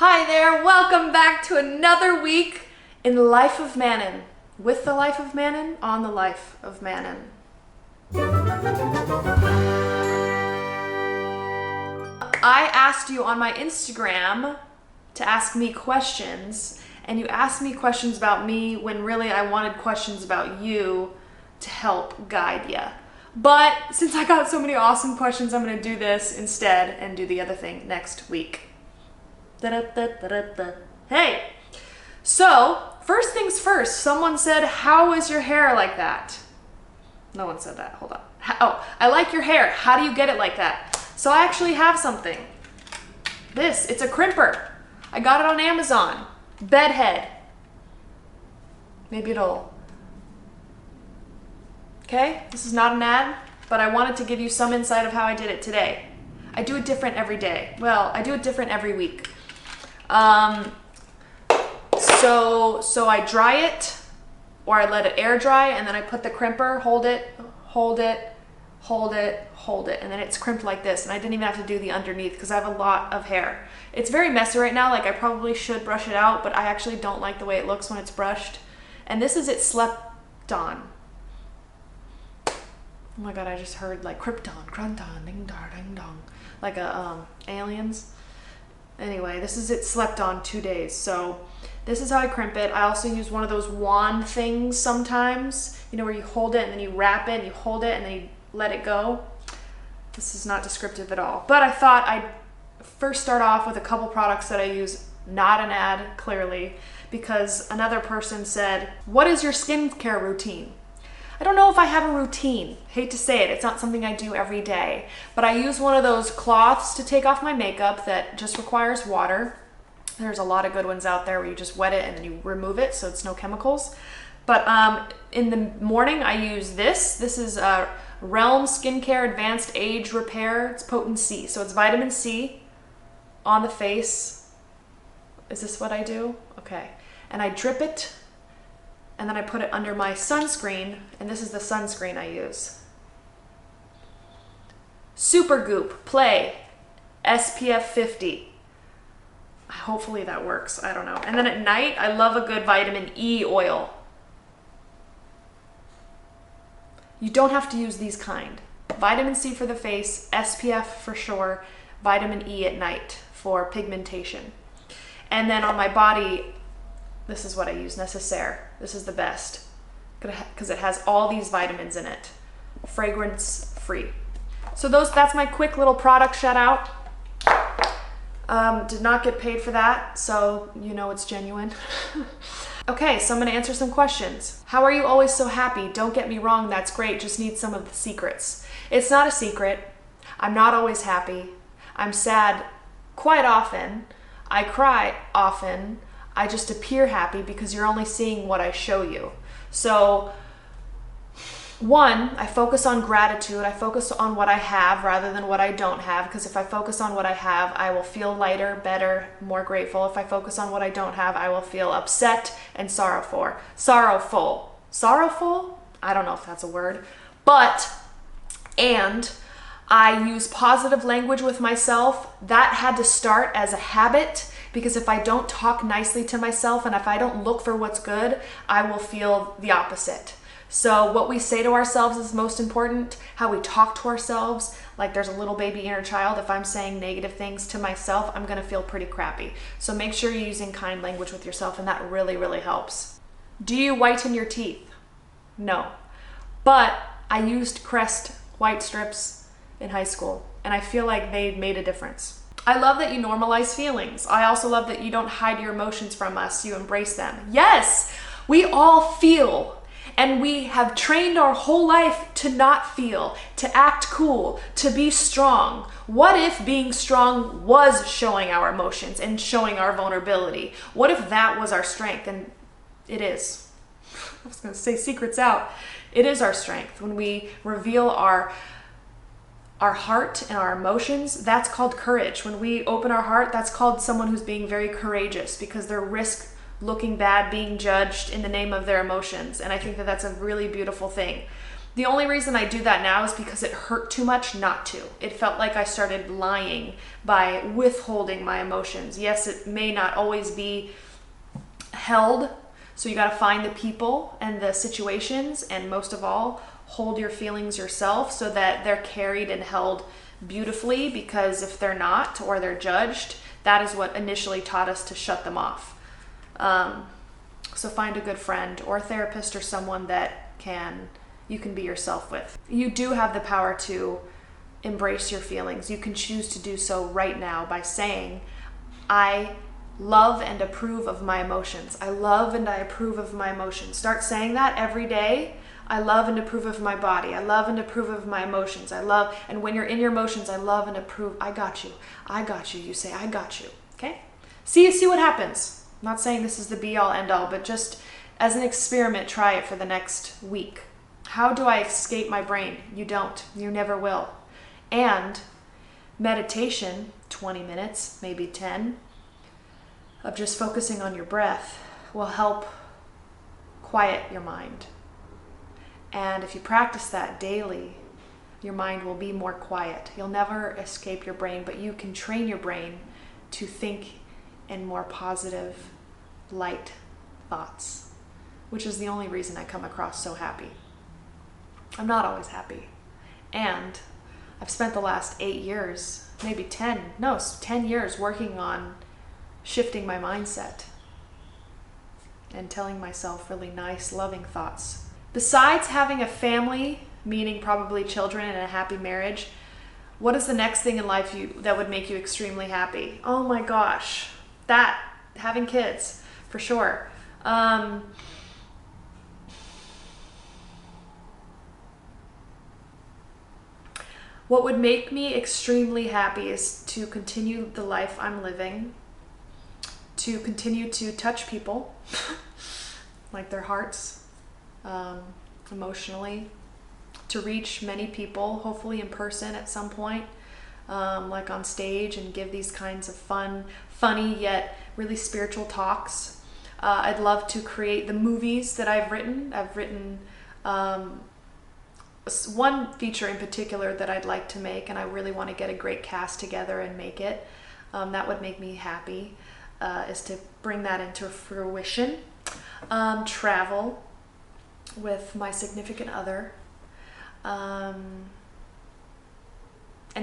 Hi there, welcome back to another week in the life of Manon. With the life of Manon, on the life of Manon. I asked you on my Instagram to ask me questions, and you asked me questions about me when really I wanted questions about you to help guide you. But since I got so many awesome questions, I'm going to do this instead and do the other thing next week. Hey, so first things first, someone said, how is your hair like that? No one said that, hold on. Oh, I like your hair. How do you get it like that? So I actually have something. It's a crimper. I got it on Amazon. Bedhead. Maybe it'll... Okay, this is not an ad, but I wanted to give you some insight of how I did it today. I do it different every day. Well, I do it different every week. So I dry it, or I let it air dry, and then I put the crimper, hold it, and then it's crimped like this, and I didn't even have to do the underneath because I have a lot of hair. It's very messy right now, like I probably should brush it out, but I actually don't like the way it looks when it's brushed. And this is it slept on. Oh my god, I just heard like krypton, grunton, ding dar, ding dong, like aliens. Anyway, this is it slept on 2 days. So this is how I crimp it. I also use one of those wand things sometimes, you know, where you hold it and then you wrap it and you hold it and then you let it go. This is not descriptive at all, but I thought I'd first start off with a couple products that I use, not an ad, clearly, because another person said, what is your skincare routine? I don't know if I have a routine. Hate to say it, it's not something I do every day, but I use one of those cloths to take off my makeup that just requires water. There's a lot of good ones out there where you just wet it and then you remove it so it's no chemicals. But in the morning I use this. This is Realm Skincare Advanced Age Repair. It's potent C, so it's vitamin C on the face. Is this what I do? Okay. And I drip it, and then I put it under my sunscreen, and this is the sunscreen I use. Supergoop Play SPF 50. Hopefully that works, I don't know. And then at night, I love a good vitamin E oil. You don't have to use these kind. Vitamin C for the face, SPF for sure, vitamin E at night for pigmentation. And then on my body, this is what I use, Necessaire. This is the best because it has all these vitamins in it, fragrance free. So that's my quick little product shout out. Did not get paid for that, so you know it's genuine. Okay, so I'm gonna answer some questions. How are you always so happy? Don't get me wrong, that's great, just need some of the secrets. It's not a secret. I'm not always happy. I'm sad quite often. I cry often. I just appear happy because you're only seeing what I show you. So, one, I focus on gratitude. I focus on what I have rather than what I don't have, because if I focus on what I have, I will feel lighter, better, more grateful. If I focus on what I don't have, I will feel upset and sorrowful. Sorrowful? I don't know if that's a word. And I use positive language with myself. That had to start as a habit, because if I don't talk nicely to myself and if I don't look for what's good, I will feel the opposite. So what we say to ourselves is most important, how we talk to ourselves. Like there's a little baby inner child. If I'm saying negative things to myself, I'm gonna feel pretty crappy. So make sure you're using kind language with yourself, and that really, really helps. Do you whiten your teeth? No. But I used Crest white strips in high school, and I feel like they made a difference. I love that you normalize feelings. I also love that you don't hide your emotions from us, you embrace them. Yes, we all feel, and we have trained our whole life to not feel, to act cool, to be strong. What if being strong was showing our emotions and showing our vulnerability? What if that was our strength? And it is. I was gonna say secrets out. It is our strength. When we reveal our heart and our emotions, that's called courage. When we open our heart, that's called someone who's being very courageous, because they risk looking bad, being judged in the name of their emotions. And I think that that's a really beautiful thing. The only reason I do that now is because it hurt too much not to. It felt like I started lying by withholding my emotions. Yes, it may not always be held, so you got to find the people and the situations, and most of all, hold your feelings yourself so that they're carried and held beautifully, because if they're not, or they're judged, that is what initially taught us to shut them off. So find a good friend or a therapist or someone that you can be yourself with. You do have the power to embrace your feelings. You can choose to do so right now by saying, I love and approve of my emotions. I love and I approve of my emotions. Start saying that every day. I love and approve of my body. I love and approve of my emotions. And when you're in your emotions, I love and approve. I got you. I got you. You say, I got you. Okay? See what happens. I'm not saying this is the be all end all, but just as an experiment, try it for the next week. How do I escape my brain? You don't. You never will. And meditation, 20 minutes, maybe 10, of just focusing on your breath will help quiet your mind. And if you practice that daily, your mind will be more quiet. You'll never escape your brain, but you can train your brain to think in more positive, light thoughts, which is the only reason I come across so happy. I'm not always happy. And I've spent the last 8 years, maybe 10 years working on shifting my mindset and telling myself really nice, loving thoughts. Besides having a family, meaning probably children and a happy marriage, what is the next thing in life that would make you extremely happy? Oh my gosh, having kids, for sure. What would make me extremely happy is to continue the life I'm living, to continue to touch people, like their hearts, emotionally, to reach many people, hopefully in person at some point, like on stage, and give these kinds of funny yet really spiritual talks. I'd love to create the movies that I've written. I've written one feature in particular that I'd like to make, and I really want to get a great cast together and make it. That would make me happy, is to bring that into fruition. Travel with my significant other, and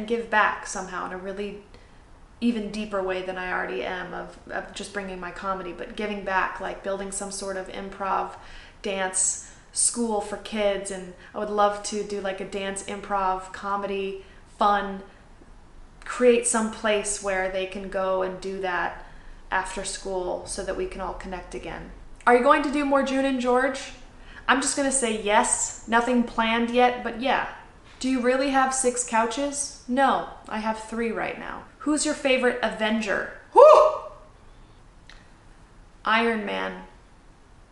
give back somehow in a really even deeper way than I already am, of just bringing my comedy, but giving back, like building some sort of improv dance school for kids. And I would love to do like a dance improv comedy fun, create some place where they can go and do that after school so that we can all connect again. Are you going to do more June and George? I'm just going to say yes. Nothing planned yet, but yeah. Do you really have 6 couches? No, I have 3 right now. Who's your favorite Avenger? Woo! Iron Man,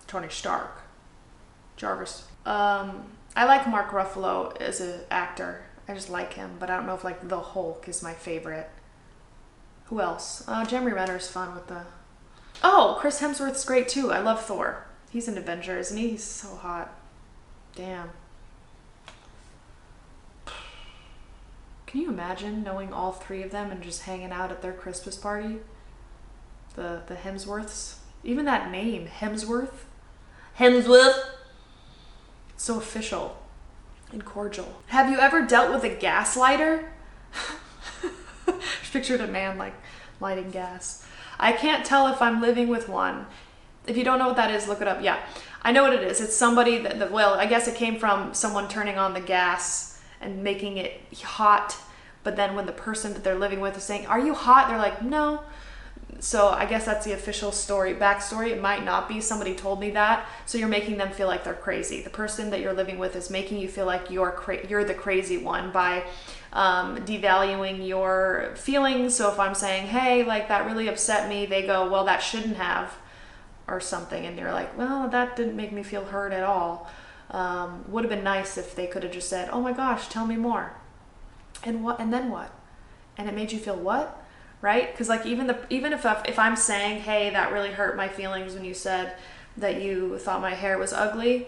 Tony Stark, Jarvis. I like Mark Ruffalo as an actor. I just like him, but I don't know if like the Hulk is my favorite. Who else? Jeremy Renner's fun with the... Oh, Chris Hemsworth's great too. I love Thor. He's an Avenger, isn't he? He's so hot. Damn. Can you imagine knowing all 3 of them and just hanging out at their Christmas party? The Hemsworths. Even that name, Hemsworth. Hemsworth. So official and cordial. Have you ever dealt with a gaslighter? Just pictured a man like lighting gas. I can't tell if I'm living with one. If you don't know what that is, look it up. Yeah, I know what it is. It's somebody well, I guess it came from someone turning on the gas and making it hot. But then when the person that they're living with is saying, "Are you hot?" They're like, "No." So I guess that's the official backstory. It might not be. Somebody told me that. So you're making them feel like they're crazy. The person that you're living with is making you feel like you're the crazy one by devaluing your feelings. So if I'm saying, "Hey, like that really upset me," they go, "Well, that shouldn't have," or something. And you're like, "Well, that didn't make me feel hurt at all." Would have been nice if they could have just said, "Oh my gosh, tell me more." And what? And then what? And it made you feel what? Right? Because like even if I'm saying, "Hey, that really hurt my feelings when you said that you thought my hair was ugly,"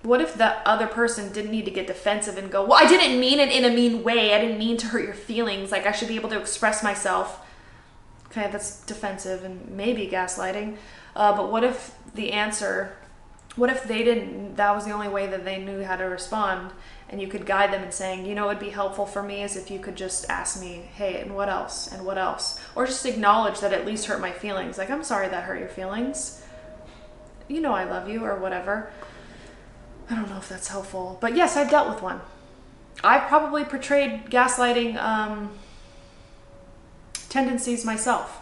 What if the other person didn't need to get defensive and go, well, I didn't mean it in a mean way. I didn't mean to hurt your feelings. Like, I should be able to express myself. Okay, that's defensive and maybe gaslighting. But what if the answer, what if they didn't, that was the only way that they knew how to respond, and you could guide them in saying, you know, it'd be helpful for me is if you could just ask me, hey, and what else? And what else? Or just acknowledge that at least hurt my feelings. Like, I'm sorry that hurt your feelings. You know I love you, or whatever. I don't know if that's helpful. But yes, I've dealt with one. I've probably portrayed gaslighting tendencies myself.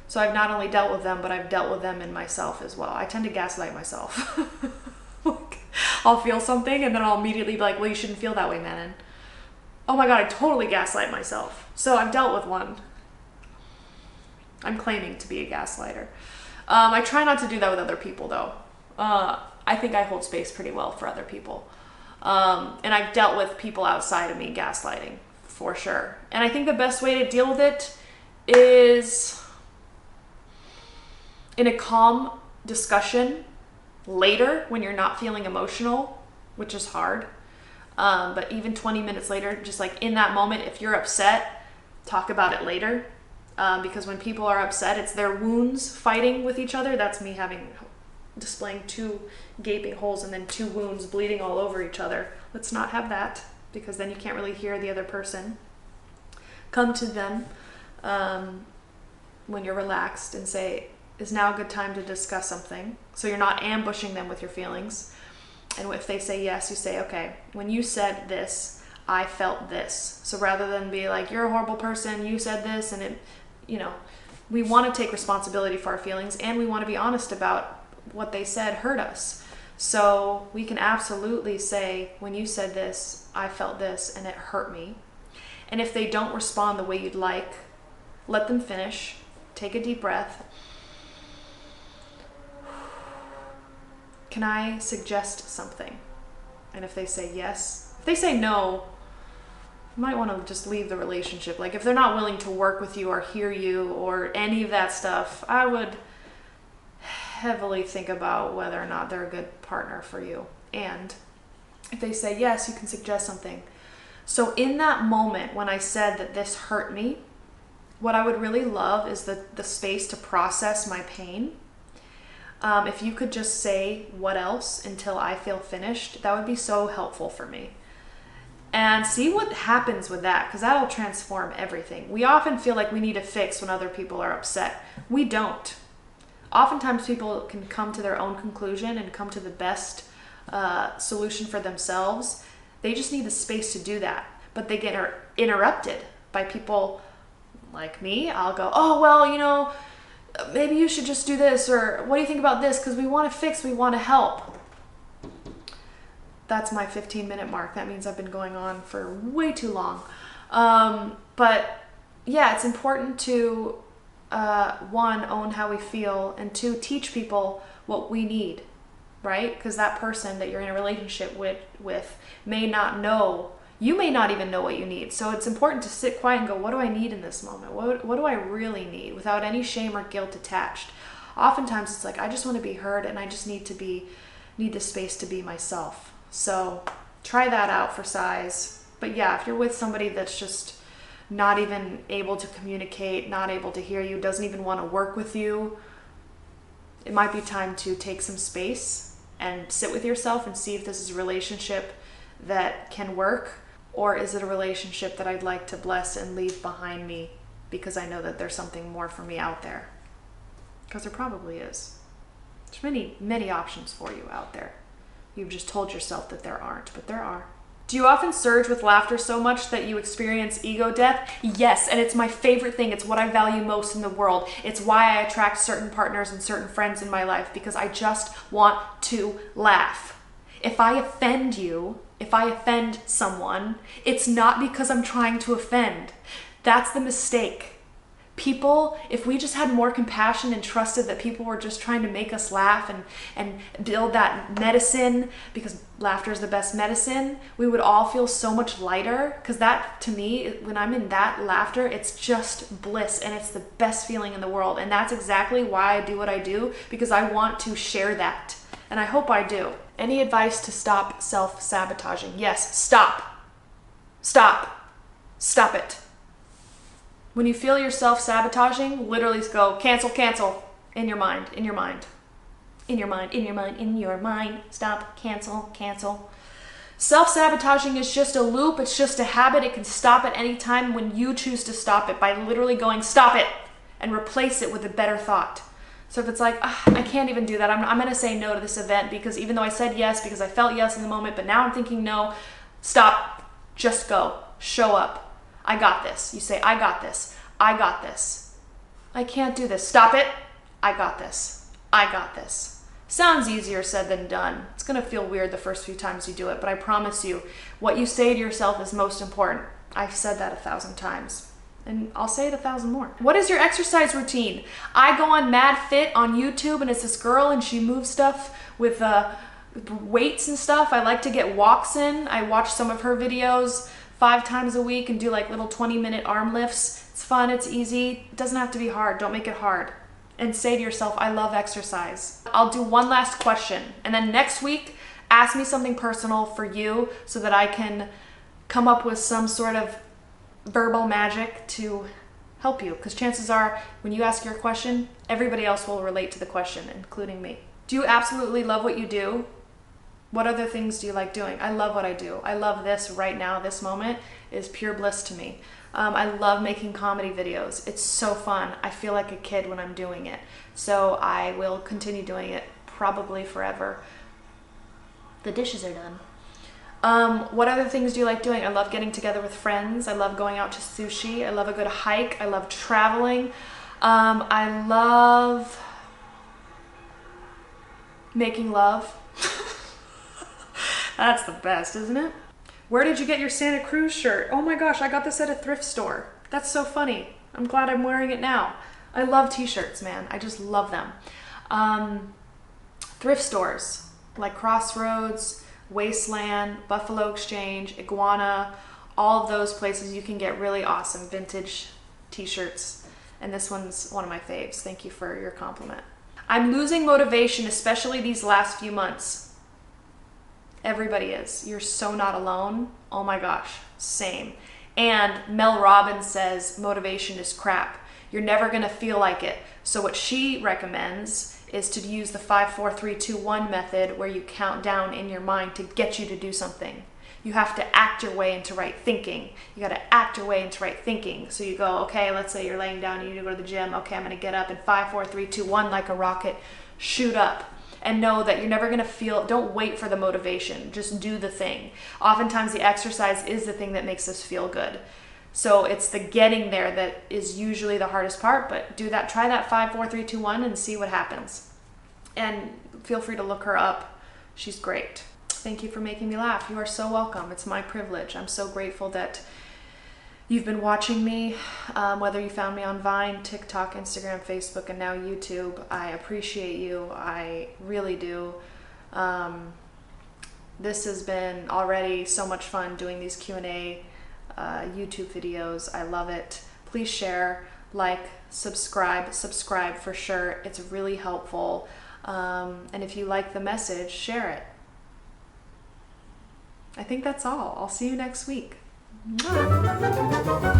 So I've not only dealt with them, but I've dealt with them in myself as well. I tend to gaslight myself. I'll feel something and then I'll immediately be like, well, you shouldn't feel that way, man. Oh my God, I totally gaslight myself. So I've dealt with one. I'm claiming to be a gaslighter. I try not to do that with other people though. I think I hold space pretty well for other people. And I've dealt with people outside of me gaslighting, for sure. And I think the best way to deal with it is in a calm discussion later when you're not feeling emotional, which is hard. But even 20 minutes later, just like in that moment, if you're upset, talk about it later. Because when people are upset, it's their wounds fighting with each other. That's me displaying 2 gaping holes and then 2 wounds bleeding all over each other. Let's not have that, because then you can't really hear the other person. Come to them when you're relaxed and say, is now a good time to discuss something? So you're not ambushing them with your feelings. And if they say yes, you say, okay, when you said this, I felt this. So rather than be like, you're a horrible person, you said this, and it, you know, we want to take responsibility for our feelings, and we want to be honest about what they said hurt us. So we can absolutely say, when you said this, I felt this and it hurt me. And if they don't respond the way you'd like, let them finish. Take a deep breath. Can I suggest something? And if they say yes, if they say no, you might want to just leave the relationship. Like, if they're not willing to work with you or hear you or any of that stuff, I would heavily think about whether or not they're a good partner for you. And if they say yes, you can suggest something. So in that moment when I said that this hurt me, what I would really love is the space to process my pain. If you could just say what else until I feel finished, that would be so helpful for me. And see what happens with that, because that'll transform everything. We often feel like we need to fix when other people are upset. We don't. Oftentimes people can come to their own conclusion and come to the best solution for themselves. They just need the space to do that. But they get interrupted by people like me. I'll go, oh, well, you know, maybe you should just do this, or what do you think about this? Because we want to fix, we want to help. That's my 15-minute mark. That means I've been going on for way too long. But yeah, it's important to, 1, own how we feel, and 2, teach people what we need, right? Because that person that you're in a relationship with may not know, you may not even know what you need. So it's important to sit quiet and go, what do I need in this moment? What do I really need, without any shame or guilt attached? Oftentimes it's like, I just want to be heard, and I just need the space to be myself. So try that out for size. But yeah, if you're with somebody that's just not even able to communicate, not able to hear you, doesn't even want to work with you, it might be time to take some space and sit with yourself and see if this is a relationship that can work, or is it a relationship that I'd like to bless and leave behind me because I know that there's something more for me out there. Because there probably is. There's many, many options for you out there. You've just told yourself that there aren't, but there are. Do you often surge with laughter so much that you experience ego death? Yes, and it's my favorite thing. It's what I value most in the world. It's why I attract certain partners and certain friends in my life, because I just want to laugh. If I offend you, if I offend someone, it's not because I'm trying to offend. That's the mistake. People, if we just had more compassion and trusted that people were just trying to make us laugh and build that medicine, because laughter is the best medicine, we would all feel so much lighter. Because that, to me, when I'm in that laughter, it's just bliss, and it's the best feeling in the world. And that's exactly why I do what I do, because I want to share that. And I hope I do. Any advice to stop self-sabotaging? Yes, stop. Stop. Stop it. When you feel yourself sabotaging, literally go cancel, cancel. In your mind, in your mind. In your mind, in your mind, in your mind. Stop, cancel, cancel. Self-sabotaging is just a loop. It's just a habit. It can stop at any time when you choose to stop it by literally going, stop it, and replace it with a better thought. So if it's like, I can't even do that. I'm going to say no to this event because even though I said yes because I felt yes in the moment, but now I'm thinking no, stop, just go, show up. I got this. You say, I got this. I got this. I can't do this. Stop it. I got this. I got this. Sounds easier said than done. It's going to feel weird the first few times you do it, but I promise you, what you say to yourself is most important. I've said that 1,000 times. And I'll say it 1,000 more. What is your exercise routine? I go on Mad Fit on YouTube, and it's this girl, and she moves stuff with weights and stuff. I like to get walks in. I watch some of her videos 5 times a week and do like little 20-minute arm lifts. It's fun, it's easy. It doesn't have to be hard. Don't make it hard. And say to yourself, I love exercise. I'll do one last question. And then next week, ask me something personal for you so that I can come up with some sort of verbal magic to help you, because chances are when you ask your question, everybody else will relate to the question, including me. Do you absolutely love what you do? What other things do you like doing? I love what I do. I love this right now. This moment is pure bliss to me. I love making comedy videos. It's so fun. I feel like a kid when I'm doing it. So I will continue doing it probably forever. The dishes are done. What other things do you like doing? I love getting together with friends. I love going out to sushi. I love a good hike. I love traveling. I love making love. That's the best, isn't it? Where did you get your Santa Cruz shirt? Oh my gosh, I got this at a thrift store. That's so funny. I'm glad I'm wearing it now. I love t-shirts, man. I just love them. Thrift stores like Crossroads, Wasteland, Buffalo Exchange, Iguana, all of those places you can get really awesome vintage t-shirts. And this one's one of my faves. Thank you for your compliment. I'm losing motivation, especially these last few months. Everybody is. You're so not alone. Oh my gosh, same. And Mel Robbins says motivation is crap. You're never gonna feel like it. So what she recommends is to use the 5, 4, 3, 2, 1 method where you count down in your mind to get you to do something. You have to act your way into right thinking. You gotta act your way into right thinking. So you go, okay, let's say you're laying down and you need to go to the gym. Okay, I'm gonna get up in 5, 4, 3, 2, 1 like a rocket, shoot up. And know that you're never gonna feel, don't wait for the motivation, just do the thing. Oftentimes the exercise is the thing that makes us feel good. So it's the getting there that is usually the hardest part, but do that, try that 5, 4, 3, 2, 1 and see what happens. And feel free to look her up. She's great. Thank you for making me laugh. You are so welcome. It's my privilege. I'm so grateful that you've been watching me, whether you found me on Vine, TikTok, Instagram, Facebook, and now YouTube. I appreciate you. I really do. This has been already so much fun doing these Q&A YouTube videos. I love it. Please share, like, subscribe for sure. It's really helpful. And if you like the message, share it. I think that's all. I'll see you next week. Mwah.